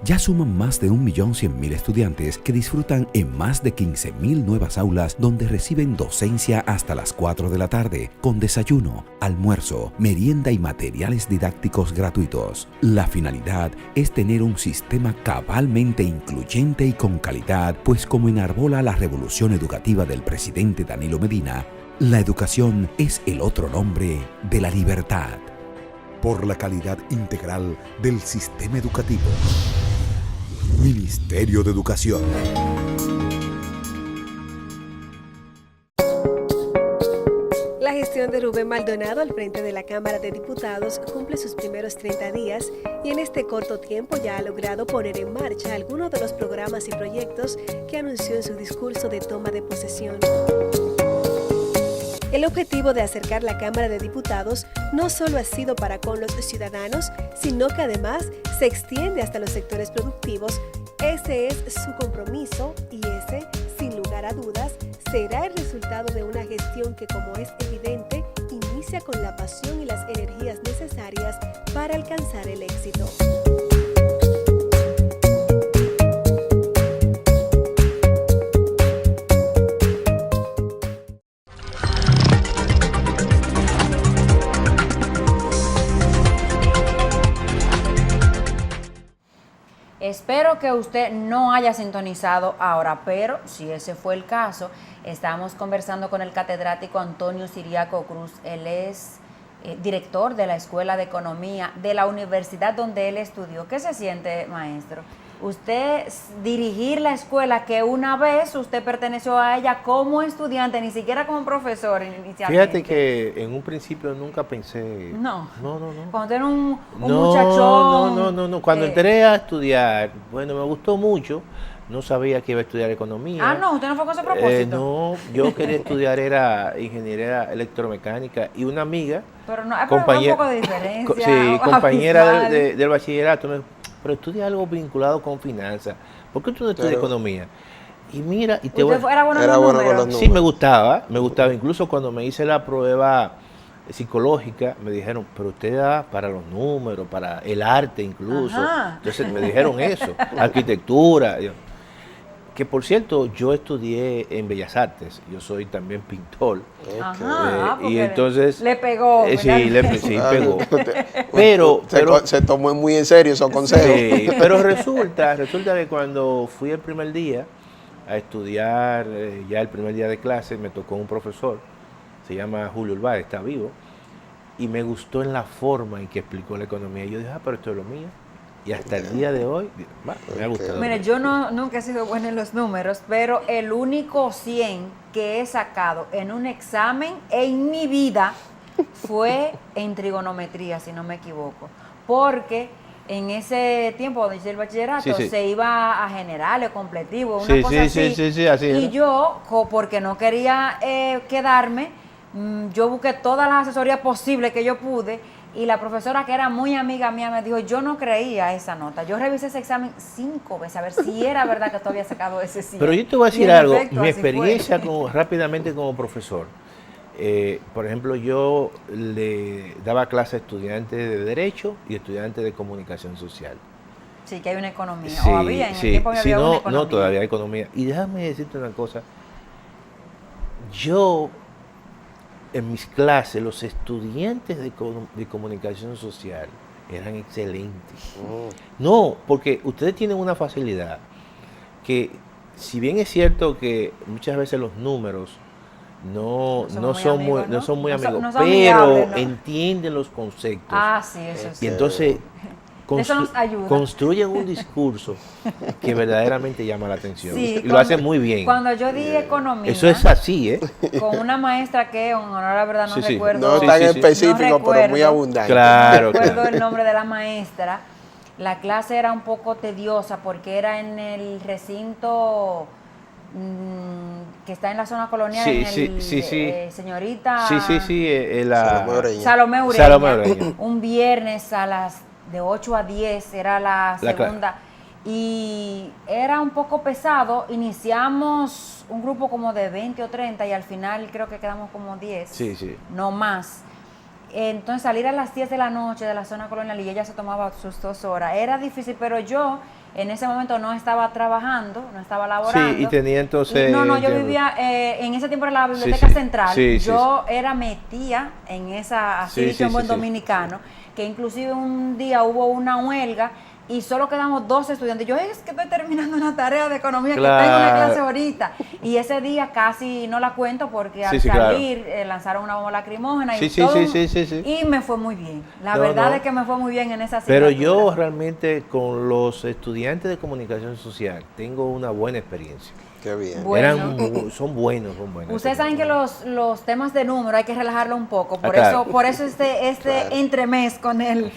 Ya suman más de 1.100.000 estudiantes que disfrutan en más de 15.000 nuevas aulas donde reciben docencia hasta las 4 de la tarde, con desayuno, almuerzo, merienda y materiales didácticos gratuitos. La finalidad es tener un sistema cabalmente incluyente y con calidad, pues como enarbola la revolución educativa del presidente Danilo Medina, la educación es el otro nombre de la libertad. Por la calidad integral del sistema educativo. Ministerio de Educación. La gestión de Rubén Maldonado al frente de la Cámara de Diputados cumple sus primeros 30 días y en este corto tiempo ya ha logrado poner en marcha algunos de los programas y proyectos que anunció en su discurso de toma de posesión. El objetivo de acercar la Cámara de Diputados no solo ha sido para con los ciudadanos, sino que además se extiende hasta los sectores productivos. Ese es su compromiso y ese, sin lugar a dudas, será el resultado de una gestión que, como es evidente, inicia con la pasión y las energías necesarias para alcanzar el éxito. Espero que usted no haya sintonizado ahora, pero si ese fue el caso, estamos conversando con el catedrático Antonio Siriaco Cruz. Él es director de la Escuela de Economía de la universidad donde él estudió. ¿Qué se siente, maestro? Usted dirigir la escuela que una vez usted perteneció a ella como estudiante, ni siquiera como profesor inicialmente. Fíjate que en un principio nunca pensé... No. No. Cuando era un muchachón... No. Cuando entré a estudiar, bueno, me gustó mucho. No sabía que iba a estudiar economía. Ah, no, usted no fue con ese propósito. No, yo quería estudiar era ingeniería electromecánica y una amiga, pero no, compañera, un poco de diferencia. sí, compañera del bachillerato, me dijo, pero estudia algo vinculado con finanzas. ¿Por qué tú no estudias economía? Y mira, y te voy... ¿Era bueno con los números? Sí, me gustaba. Incluso cuando me hice la prueba psicológica, me dijeron, pero usted da para los números, para el arte incluso. Ajá. Entonces me dijeron eso, arquitectura. Que por cierto, yo estudié en Bellas Artes, yo soy también pintor. Ajá, y entonces le pegó. Sí, pegó. Pero se tomó muy en serio esos consejos. Sí, pero resulta que cuando fui el primer día a estudiar, ya el primer día de clase, me tocó un profesor, se llama Julio Urbán, está vivo, y me gustó en la forma en que explicó la economía. Y yo dije, pero esto es lo mío. Y hasta el día de hoy me ha gustado. Mire, yo nunca he sido buena en los números, pero el único 100 que he sacado en un examen en mi vida fue en trigonometría, si no me equivoco. Porque en ese tiempo donde hice el bachillerato se iba a generales, completivo, una cosa así. Sí, así y yo, porque no quería quedarme, yo busqué todas las asesorías posibles que yo pude. Y la profesora, que era muy amiga mía, me dijo, yo no creía esa nota. Yo revisé ese examen 5 veces, a ver si era verdad que tú habías sacado ese 100. Pero yo te voy a decir algo, mi experiencia rápidamente como profesor. Por ejemplo, yo le daba clases a estudiantes de Derecho y estudiantes de Comunicación Social. Sí, que hay una economía. Sí, o había, en el tiempo había una economía. No, todavía hay economía. Y déjame decirte una cosa. Yo... En mis clases, los estudiantes de comunicación social eran excelentes. No, porque ustedes tienen una facilidad que, si bien es cierto que muchas veces los números no son muy amigos, pero entienden los conceptos. Ah, sí, eso sí. Y entonces eso nos ayuda. Construyen un discurso que verdaderamente llama la atención. Sí, y lo hacen muy bien. Cuando yo di economía. Eso es así, ¿eh? Con una maestra que, en honor a la verdad, no recuerdo. No tan específico, pero muy abundante. Claro. No recuerdo el nombre de la maestra. La clase era un poco tediosa porque era en el recinto que está en la zona colonial, señorita. Salomé Ureña. Un viernes a las de 8 a 10 era la segunda. Y era un poco pesado. Iniciamos un grupo como de 20 o 30 y al final creo que quedamos como 10. No más. Entonces salir a las 10 de la noche de la zona colonial y ella se tomaba sus 2 horas. Era difícil, pero yo En ese momento no estaba trabajando, no estaba laborando. Sí, y tenía entonces... Yo vivía, en ese tiempo era la Biblioteca Central. Yo era metida en esa, así dicho en buen dominicano, que inclusive un día hubo una huelga y solo quedamos 2 estudiantes. Yo es que estoy terminando una tarea de economía, claro, que tengo una clase ahorita. Y ese día casi no la cuento porque al salir lanzaron una bomba lacrimógena y todo. Y me fue muy bien. La verdad es que me fue muy bien en esa asignatura. Pero yo realmente con los estudiantes de comunicación social tengo una buena experiencia. Qué bien. Bueno. Son buenos. Ustedes saben que los temas de número hay que relajarlo un poco. Por eso este entremés con el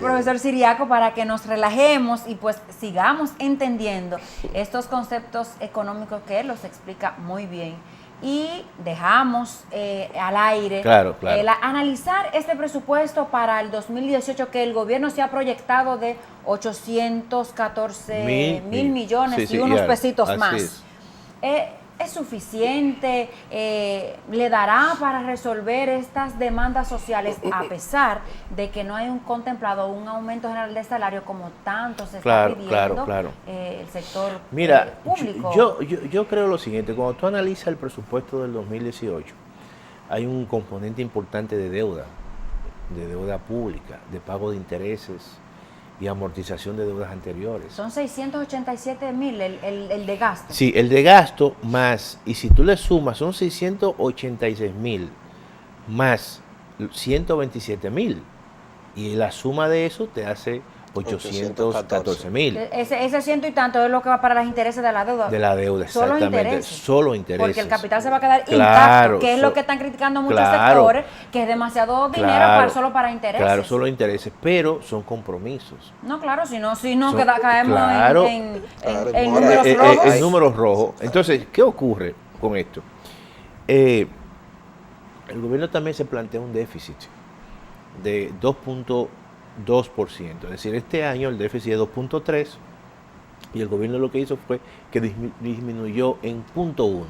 profesor Siriaco, para que nos relajemos y pues sigamos entendiendo estos conceptos económicos que él los explica muy bien. Y dejamos al aire analizar este presupuesto para el 2018 que el gobierno se ha proyectado de 814 mil millones y unos pesitos más. ¿Es suficiente? ¿Le dará para resolver estas demandas sociales a pesar de que no hay contemplado un aumento general de salario como tanto se está pidiendo el sector público? Yo creo lo siguiente, cuando tú analizas el presupuesto del 2018, hay un componente importante de deuda pública, de pago de intereses y amortización de deudas anteriores. Son 687 mil el de gasto. Sí, el de gasto más, y si tú le sumas, son 686 mil más 127 mil. Y la suma de eso te hace 814 mil. Ese ciento y tanto es lo que va para los intereses de la deuda. De la deuda, exactamente. Solo intereses. Porque el capital se va a quedar intacto, que es lo que están criticando muchos sectores, que es demasiado dinero solo para intereses. Claro, solo intereses, pero son compromisos. No, claro, si no caemos en números rojos. En números rojos. Entonces, ¿qué ocurre con esto? El gobierno también se plantea un déficit de 2.2%. Es decir, este año el déficit es 2.3 y el gobierno lo que hizo fue que disminuyó en 0.1.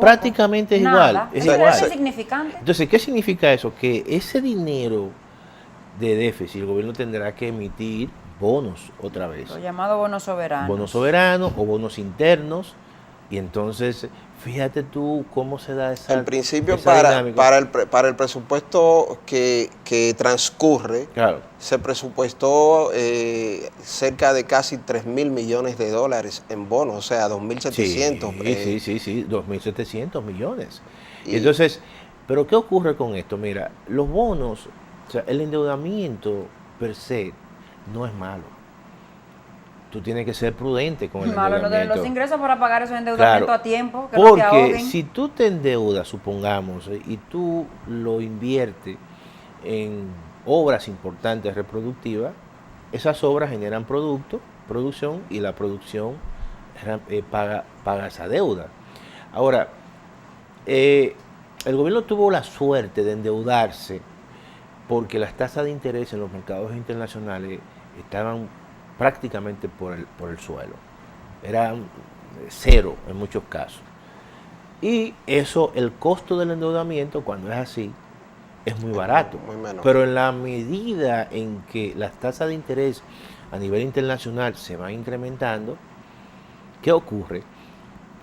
Prácticamente es igual. Es insignificante. Entonces, ¿qué significa eso? Que ese dinero de déficit el gobierno tendrá que emitir bonos otra vez. Los llamados bonos soberanos. Bonos soberanos o bonos internos. Y entonces, fíjate tú cómo se da esa en principio, para el presupuesto que transcurre, se presupuestó cerca de casi 3.000 millones de dólares en bonos, o sea, 2.700. Sí, 2.700 millones. Y entonces, ¿pero qué ocurre con esto? Mira, los bonos, o sea, el endeudamiento per se no es malo. Tú tienes que ser prudente con el endeudamiento. No tener los ingresos para pagar esos endeudamientos a tiempo. Que porque si tú te endeudas, supongamos, y tú lo inviertes en obras importantes reproductivas, esas obras generan producción, y la producción paga esa deuda. Ahora, el gobierno tuvo la suerte de endeudarse porque las tasas de interés en los mercados internacionales estaban prácticamente por el suelo. Era cero en muchos casos. Y eso, el costo del endeudamiento, cuando es así, es muy barato. Pero en la medida en que las tasas de interés a nivel internacional se van incrementando, ¿qué ocurre?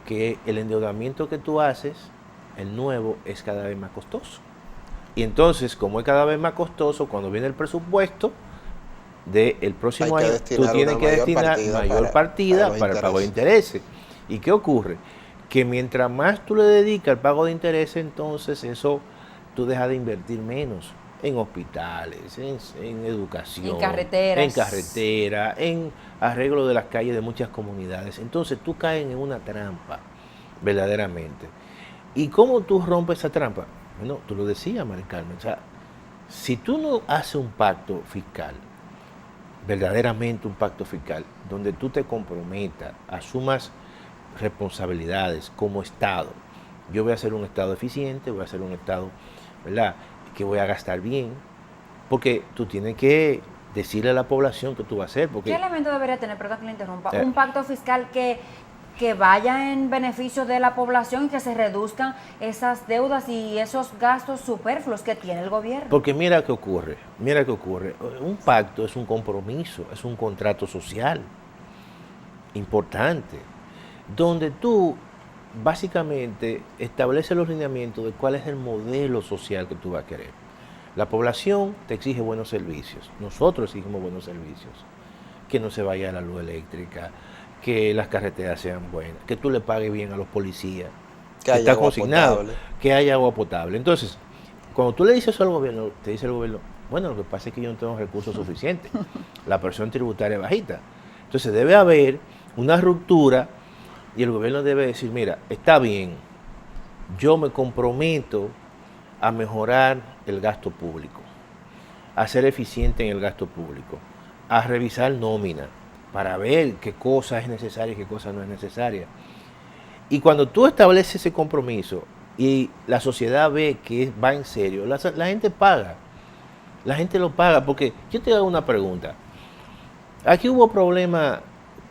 Que el endeudamiento que tú haces, el nuevo, es cada vez más costoso. Y entonces, como es cada vez más costoso, cuando viene el presupuesto del próximo año, tú tienes que destinar mayor partida para el pago de intereses. ¿Y qué ocurre? Que mientras más tú le dedicas al pago de intereses, entonces eso tú dejas de invertir menos en hospitales, en educación, en carretera, en arreglo de las calles de muchas comunidades. Entonces tú caes en una trampa, verdaderamente. ¿Y cómo tú rompes esa trampa? Bueno, tú lo decías, María Carmen, o sea, si tú no haces un pacto fiscal, verdaderamente un pacto fiscal, donde tú te comprometas, asumas responsabilidades como Estado. Yo voy a ser un Estado eficiente, voy a ser un Estado, ¿verdad?, que voy a gastar bien, porque tú tienes que decirle a la población que tú vas a hacer. Porque, ¿qué elemento debería tener, perdón que le interrumpa, un pacto fiscal que que vaya en beneficio de la población y que se reduzcan esas deudas y esos gastos superfluos que tiene el gobierno. Porque mira qué ocurre. Un pacto es un compromiso, es un contrato social importante, donde tú básicamente estableces los lineamientos de cuál es el modelo social que tú vas a querer. La población te exige buenos servicios, nosotros exigimos buenos servicios, que no se vaya la luz eléctrica, que las carreteras sean buenas, que tú le pagues bien a los policías, que haya está agua consignado, potable. que haya agua potable. Entonces, cuando tú le dices eso al gobierno, te dice el gobierno, bueno, lo que pasa es que yo no tengo recursos suficientes, la presión tributaria es bajita. Entonces debe haber una ruptura y el gobierno debe decir, mira, está bien, yo me comprometo a mejorar el gasto público, a ser eficiente en el gasto público, a revisar nómina para ver qué cosa es necesaria y qué cosa no es necesaria. Y cuando tú estableces ese compromiso y la sociedad ve que va en serio, la gente paga, la gente lo paga, porque yo te hago una pregunta. ¿Aquí hubo problema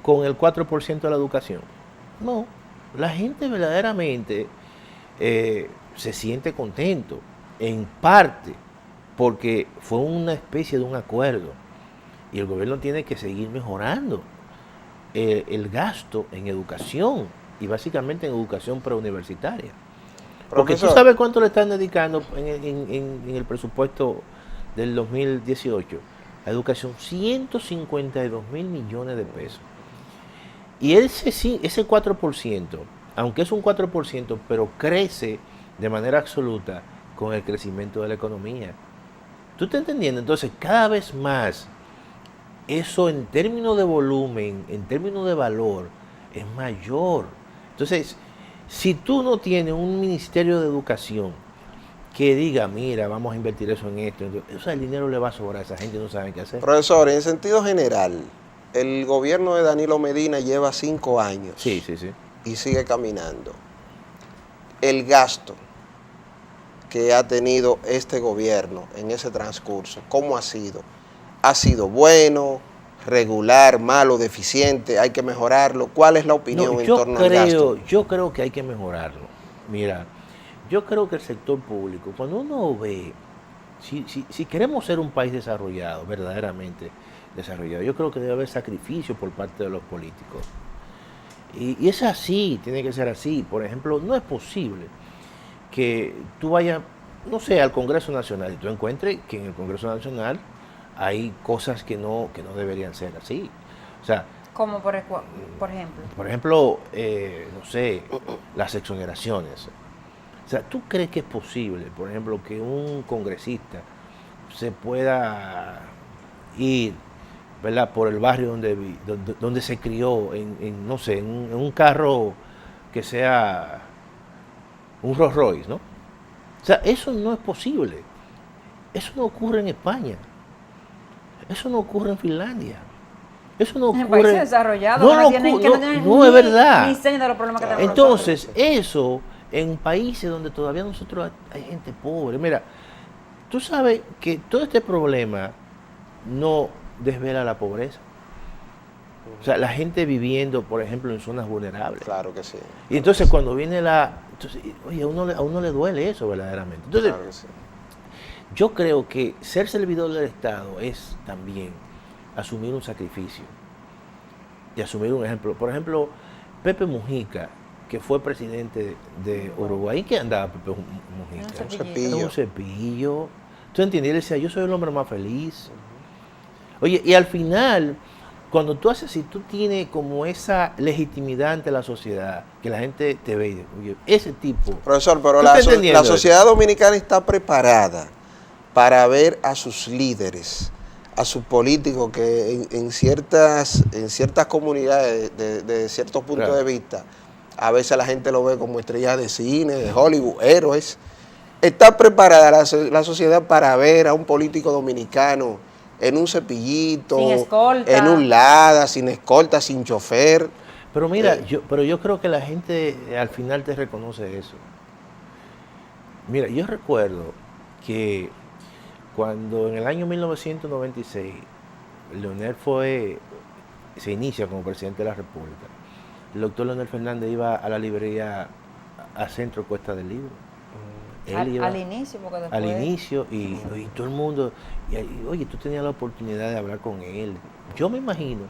con el 4% de la educación? No, la gente verdaderamente se siente contento, en parte, porque fue una especie de un acuerdo. Y el gobierno tiene que seguir mejorando el gasto en educación, y básicamente en educación preuniversitaria. Porque tú sabes cuánto le están dedicando en el presupuesto del 2018 a educación, 152 mil millones de pesos. Y ese 4%, aunque es un 4%, pero crece de manera absoluta con el crecimiento de la economía. ¿Tú estás entendiendo? Entonces, cada vez más, eso en términos de volumen, en términos de valor, es mayor. Entonces, si tú no tienes un ministerio de educación que diga, mira, vamos a invertir eso en esto, o sea, el dinero le va a sobrar a esa gente, no saben qué hacer. Profesor, en sentido general, el gobierno de Danilo Medina lleva 5 años. Sí. Y sigue caminando. El gasto que ha tenido este gobierno en ese transcurso, ¿cómo ha sido? ¿Ha sido bueno, regular, malo, deficiente? ¿Hay que mejorarlo? ¿Cuál es la opinión en torno al gasto? Yo creo que hay que mejorarlo. Mira, yo creo que el sector público, cuando uno ve, si queremos ser un país desarrollado, verdaderamente desarrollado, yo creo que debe haber sacrificio por parte de los políticos. Y es así, tiene que ser así. Por ejemplo, no es posible que tú vayas, no sé, al Congreso Nacional y tú encuentres que en el Congreso Nacional hay cosas que no deberían ser así. O sea, como por ejemplo. Por ejemplo, no sé, las exoneraciones. O sea, ¿tú crees que es posible, por ejemplo, que un congresista se pueda ir, ¿verdad?, por el barrio donde se crió, no sé, en un carro que sea un Rolls Royce, ¿no? O sea, eso no es posible. Eso no ocurre en España. Eso no ocurre en Finlandia. Eso no ocurre en países desarrollados. No es verdad. Ni señas de los problemas que tenemos. Entonces, eso en países donde todavía nosotros hay gente pobre. Mira, tú sabes que todo este problema no desvela la pobreza. O sea, la gente viviendo, por ejemplo, en zonas vulnerables. Claro que sí. Y entonces cuando viene oye, a uno le duele eso verdaderamente. Entonces, claro que sí. Yo creo que ser servidor del Estado es también asumir un sacrificio y asumir un ejemplo. Por ejemplo, Pepe Mujica, que fue presidente de Uruguay, ¿qué andaba Pepe Mujica? Un cepillo. ¿Tú entiendes? Él decía, yo soy el hombre más feliz. Oye, y al final, cuando tú haces así, tú tienes como esa legitimidad ante la sociedad, que la gente te ve y dice, oye, ese tipo. Profesor, pero la sociedad dominicana está preparada para ver a sus líderes, a sus políticos que en ciertas comunidades, de ciertos puntos de vista, a veces la gente lo ve como estrellas de cine, de Hollywood, héroes. ¿Está preparada la sociedad para ver a un político dominicano en un cepillito, sin escolta, en un Lada, sin escolta, sin chofer? Pero mira, yo creo que la gente al final te reconoce eso. Mira, yo recuerdo que cuando en el año 1996 Leonel se inicia como presidente de la República, el doctor Leonel Fernández iba a la librería a Centro Cuesta del Libro. Al inicio, porque después... Al inicio, y todo el mundo, oye, tú tenías la oportunidad de hablar con él. Yo me imagino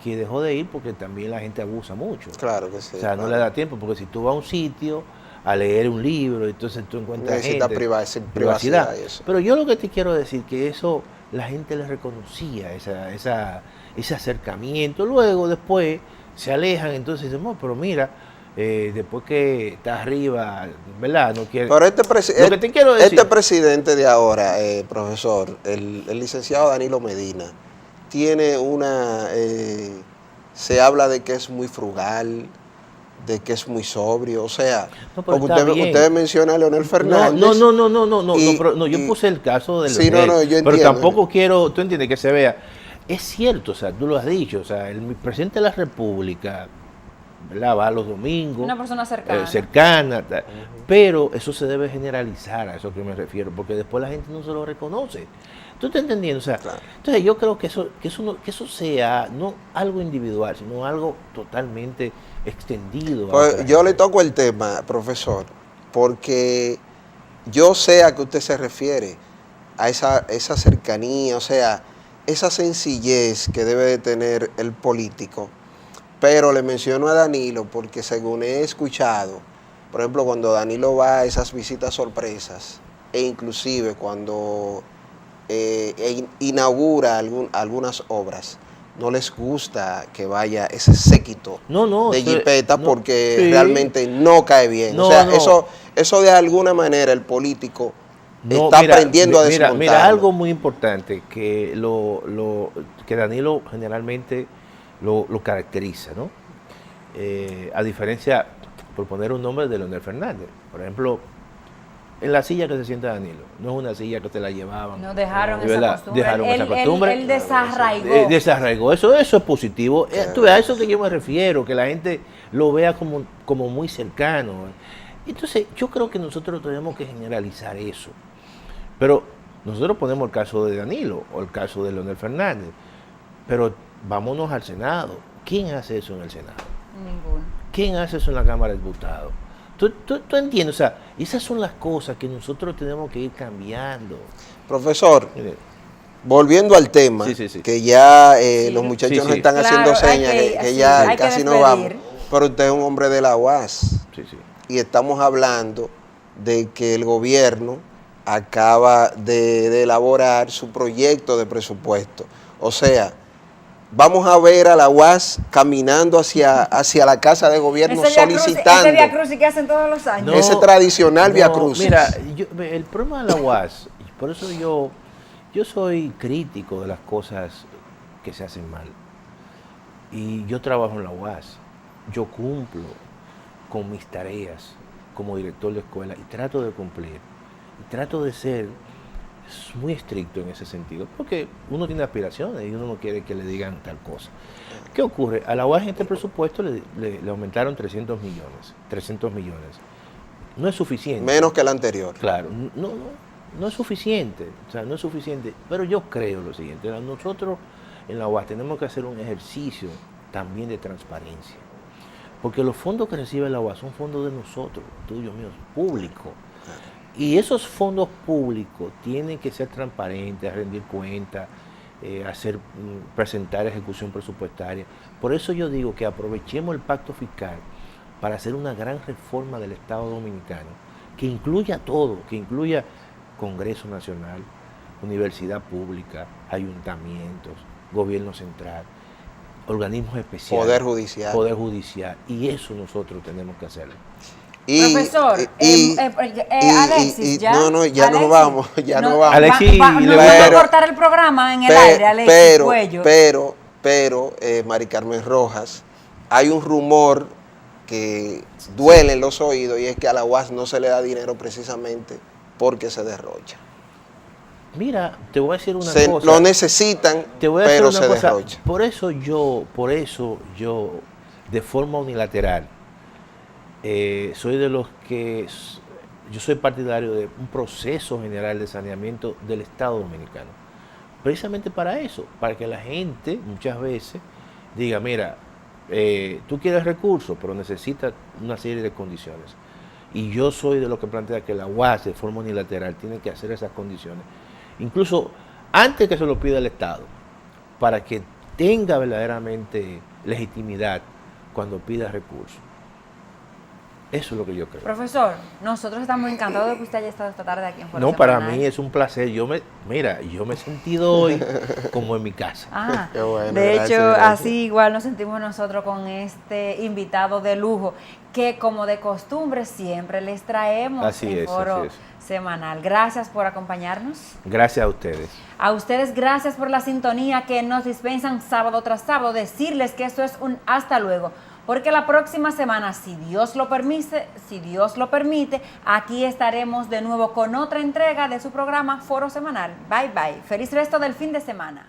que dejó de ir porque también la gente abusa mucho. Claro que sí. O sea, no le da tiempo, porque si tú vas a un sitio a leer un libro, entonces tú encuentras necesita gente, privacidad y eso. Pero yo lo que te quiero decir que eso la gente le reconocía, ese acercamiento. Luego, después, se alejan, entonces dicen, no, pero mira, después que está arriba, ¿verdad? No quiere... Pero lo que te quiero decir, este presidente de ahora, profesor, el licenciado Danilo Medina, tiene se habla de que es muy frugal, de que es muy sobrio, o sea, no, porque usted menciona a Leonel Fernández. No, yo puse el caso de sí, Leonel, yo entiendo. pero tampoco quiero, tú entiendes, que se vea. Es cierto, o sea, tú lo has dicho, o sea, el presidente de la República, ¿verdad?, va los domingos. Una persona cercana. Pero eso se debe generalizar, a eso que me refiero, porque después la gente no se lo reconoce. ¿Tú estás entendiendo? O sea, claro. Entonces yo creo que eso sea no algo individual, sino algo totalmente extendido. Pues yo le toco el tema, profesor, porque yo sé a qué usted se refiere, a esa cercanía, o sea, esa sencillez que debe de tener el político. Pero le menciono a Danilo porque según he escuchado, por ejemplo, cuando Danilo va a esas visitas sorpresas, e inclusive cuando inaugura algunas obras, no les gusta que vaya ese séquito de jipeta porque realmente no cae bien. O sea, eso de alguna manera el político está aprendiendo a desmontarlo. Mira, algo muy importante que que Danilo generalmente lo caracteriza, ¿no? A diferencia, por poner un nombre, de Leonel Fernández. Por ejemplo, en la silla que se sienta Danilo, no es una silla que te la llevaban. No dejaron esa costumbre. Esa costumbre. Él desarraigó. Desarraigó. Eso es positivo. A eso que yo me refiero, que la gente lo vea como muy cercano. Entonces, yo creo que nosotros tenemos que generalizar eso. Pero nosotros ponemos el caso de Danilo o el caso de Leonel Fernández. Pero vámonos al Senado. ¿Quién hace eso en el Senado? Ninguno. ¿Quién hace eso en la Cámara de Diputados? ¿Tú entiendes? O sea, esas son las cosas que nosotros tenemos que ir cambiando. Profesor, volviendo al tema, que ya los muchachos nos están haciendo señas, que ya casi nos vamos. Pero usted es un hombre de la UAS. Y estamos hablando de que el gobierno acaba de elaborar su proyecto de presupuesto. O sea, vamos a ver a la UAS caminando hacia la Casa de Gobierno solicitando. Ese Viacrucis que hacen todos los años. Ese tradicional Viacrucis. Mira, el problema de la UAS, por eso yo soy crítico de las cosas que se hacen mal. Y yo trabajo en la UAS. Yo cumplo con mis tareas como director de escuela y trato de cumplir. Y trato de ser muy estricto en ese sentido, porque uno tiene aspiraciones y uno no quiere que le digan tal cosa. ¿Qué ocurre? A la UAS en este presupuesto le aumentaron 300 millones. No es suficiente. Menos que el anterior. Claro, no es suficiente, o sea, no es suficiente, pero yo creo lo siguiente, nosotros en la UAS tenemos que hacer un ejercicio también de transparencia, porque los fondos que recibe la UAS son fondos de nosotros, tuyos, míos, públicos. Y esos fondos públicos tienen que ser transparentes, rendir cuentas, presentar ejecución presupuestaria. Por eso yo digo que aprovechemos el pacto fiscal para hacer una gran reforma del Estado Dominicano, que incluya todo, que incluya Congreso Nacional, universidad pública, ayuntamientos, gobierno central, organismos especiales, Poder Judicial, y eso nosotros tenemos que hacerlo. Profesor, Alexis, ya. Ya nos vamos. Alexis, vamos a cortar el programa en el aire, Alexis Cuello. Pero, Mari Carmen Rojas, hay un rumor que duele en los oídos y es que a la UAS no se le da dinero precisamente porque se derrocha. Mira, te voy a decir una cosa. Lo necesitan, pero se derrocha. Por eso yo, de forma unilateral, soy de los que yo soy partidario de un proceso general de saneamiento del Estado Dominicano, precisamente para eso, para que la gente muchas veces diga, mira, tú quieres recursos, pero necesitas una serie de condiciones. Y yo soy de los que plantea que la UAS de forma unilateral tiene que hacer esas condiciones, incluso antes que se lo pida el Estado, para que tenga verdaderamente legitimidad cuando pida recursos. Eso es lo que yo creo. Profesor, nosotros estamos encantados de que usted haya estado esta tarde aquí en Foro No, para Semanal. mí es un placer. Yo me he sentido hoy como en mi casa. Ah, Qué bueno, de gracias, hecho, gracias. así igual nos sentimos nosotros con este invitado de lujo, que como de costumbre siempre les traemos Así en es, Foro así es. Semanal. Gracias por acompañarnos. Gracias a ustedes. A ustedes, gracias por la sintonía que nos dispensan sábado tras sábado. Decirles que esto es un hasta luego. Porque la próxima semana, si Dios lo permite, aquí estaremos de nuevo con otra entrega de su programa Foro Semanal. Bye bye. Feliz resto del fin de semana.